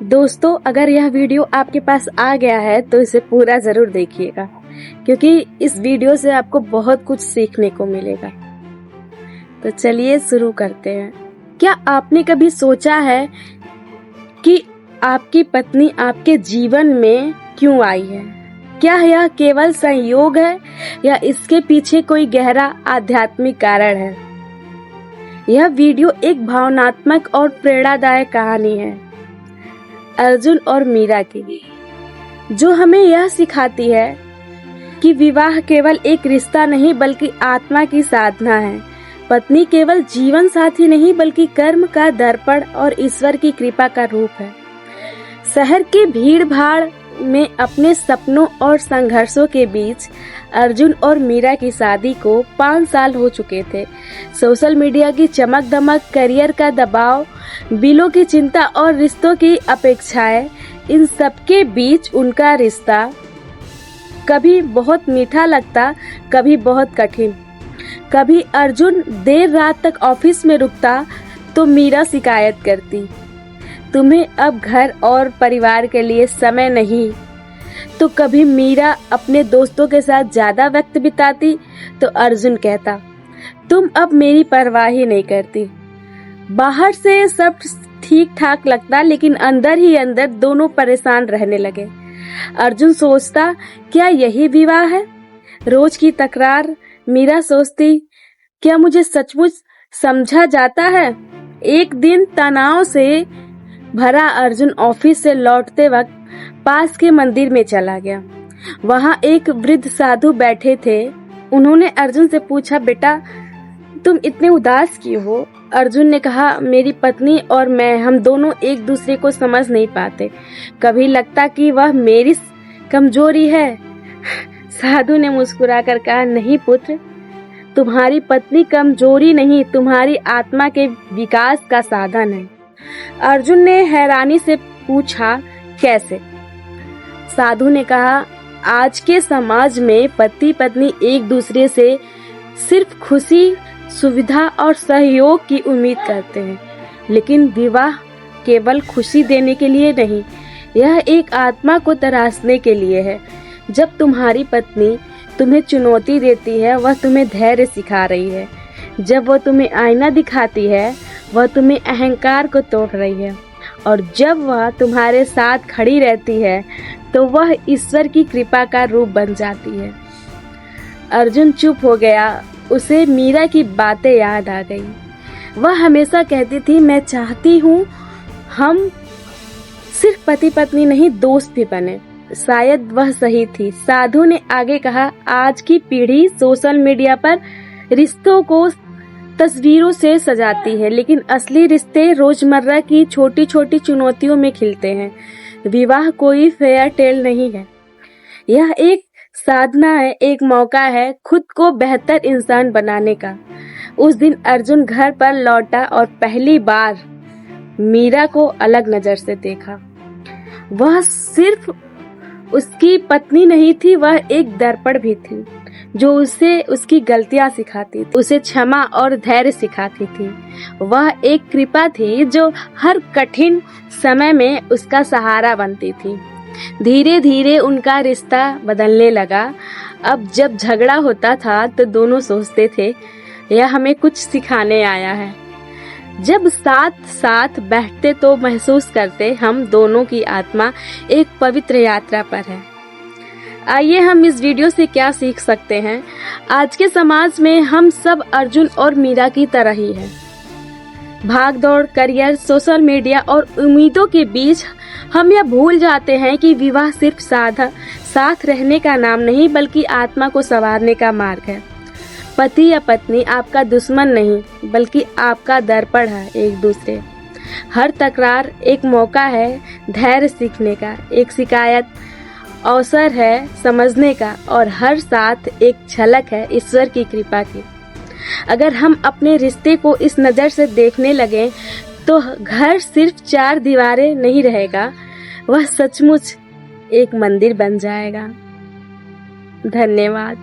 दोस्तों, अगर यह वीडियो आपके पास आ गया है तो इसे पूरा जरूर देखिएगा, क्योंकि इस वीडियो से आपको बहुत कुछ सीखने को मिलेगा। तो चलिए शुरू करते हैं। क्या आपने कभी सोचा है कि आपकी पत्नी आपके जीवन में क्यों आई है? क्या यह केवल संयोग है या इसके पीछे कोई गहरा आध्यात्मिक कारण है? यह वीडियो एक भावनात्मक और प्रेरणादायक कहानी है अर्जुन और मीरा की, जो हमें यह सिखाती है कि विवाह केवल एक रिश्ता नहीं बल्कि आत्मा की साधना है। पत्नी केवल जीवन साथी नहीं बल्कि कर्म का दर्पण और ईश्वर की कृपा का रूप है। शहर की भीड़ भाड़ में अपने सपनों और संघर्षों के बीच अर्जुन और मीरा की शादी को 5 साल हो चुके थे। सोशल मीडिया की चमक दमक, करियर का दबाव, बिलों की चिंता और रिश्तों की अपेक्षाएं, इन सब के बीच उनका रिश्ता कभी बहुत मीठा लगता, कभी बहुत कठिन। कभी अर्जुन देर रात तक ऑफिस में रुकता तो मीरा शिकायत करती, तुम्हें अब घर और परिवार के लिए समय नहीं। तो कभी मीरा अपने दोस्तों के साथ ज्यादा वक्त बिताती तो अर्जुन कहता, तुम अब मेरी परवाह ही नहीं करती। बाहर से सब ठीक ठाक लगता, लेकिन अंदर ही अंदर दोनों परेशान रहने लगे। अर्जुन सोचता, क्या यही विवाह है? रोज की तकरार। मीरा सोचती, क्या मुझे सचमुच समझा जाता है? एक दिन तनाव से भरा अर्जुन ऑफिस से लौटते वक्त पास के मंदिर में चला गया। वहां एक वृद्ध साधु बैठे थे। उन्होंने अर्जुन से पूछा, बेटा तुम इतने उदास क्यों हो? अर्जुन ने कहा, मेरी पत्नी और मैं, हम दोनों एक दूसरे को समझ नहीं पाते। कभी लगता कि वह मेरी कमजोरी है। साधु ने मुस्कुराकर कहा, नहीं पुत्र, तुम्हारी पत्नी कमजोरी नहीं, तुम्हारी आत्मा के विकास का साधन है। अर्जुन ने हैरानी से पूछा, कैसे? साधु ने कहा, आज के समाज में पति पत्नी एक दूसरे से सिर्फ खुशी, सुविधा और सहयोग की उम्मीद करते हैं, लेकिन विवाह केवल खुशी देने के लिए नहीं, यह एक आत्मा को तराशने के लिए है। जब तुम्हारी पत्नी तुम्हें चुनौती देती है, वह तुम्हें धैर्य सिखा रही है। जब वह तुम्हें आईना दिखाती है, वह तुम्हें अहंकार को तोड़ रही है। और जब वह तुम्हारे साथ खड़ी रहती है तो वह ईश्वर की कृपा का रूप बन जाती है। अर्जुन चुप हो गया। उसे मीरा की बातें याद आ गई। वह हमेशा कहती थी, मैं चाहती हूँ हम सिर्फ पति पत्नी नहीं, दोस्त भी बने। शायद वह सही थी। साधु ने आगे कहा, आज की पीढ़ी सोशल मीडिया पर रिश्तों को तस्वीरों से सजाती है, लेकिन असली रिश्ते रोजमर्रा की छोटी छोटी चुनौतियों में खिलते हैं। विवाह कोई फेयर टेल नहीं है, यह एक साधना है, एक मौका है खुद को बेहतर इंसान बनाने का। उस दिन अर्जुन घर पर लौटा और पहली बार मीरा को अलग नजर से देखा। वह सिर्फ उसकी पत्नी नहीं थी, वह एक दर्पण भी थी जो उसे उसकी गलतियां सिखाती थी, उसे क्षमा और धैर्य सिखाती थी। वह एक कृपा थी जो हर कठिन समय में उसका सहारा बनती थी। धीरे धीरे उनका रिश्ता बदलने लगा। अब जब झगड़ा होता था तो दोनों सोचते थे, यह हमें कुछ सिखाने आया है। जब साथ साथ बैठते तो महसूस करते, हम दोनों की आत्मा एक पवित्र यात्रा पर है। आइए हम इस वीडियो से क्या सीख सकते हैं? आज के समाज में हम सब अर्जुन और मीरा की तरह ही हैं। भाग दौड़, करियर, सोशल मीडिया और उम्मीदों के बीच हम यह भूल जाते हैं कि विवाह सिर्फ साथ रहने का नाम नहीं बल्कि आत्मा को संवारने का मार्ग है। पति या पत्नी आपका दुश्मन नहीं बल्कि आपका दर्पण है एक दूसरे। हर तकरार एक मौका है धैर्य सीखने का, एक शिकायत अवसर है समझने का, और हर साथ एक झलक है ईश्वर की कृपा की। अगर हम अपने रिश्ते को इस नज़र से देखने लगे तो घर सिर्फ 4 दीवारें नहीं रहेगा, वह सचमुच एक मंदिर बन जाएगा। धन्यवाद।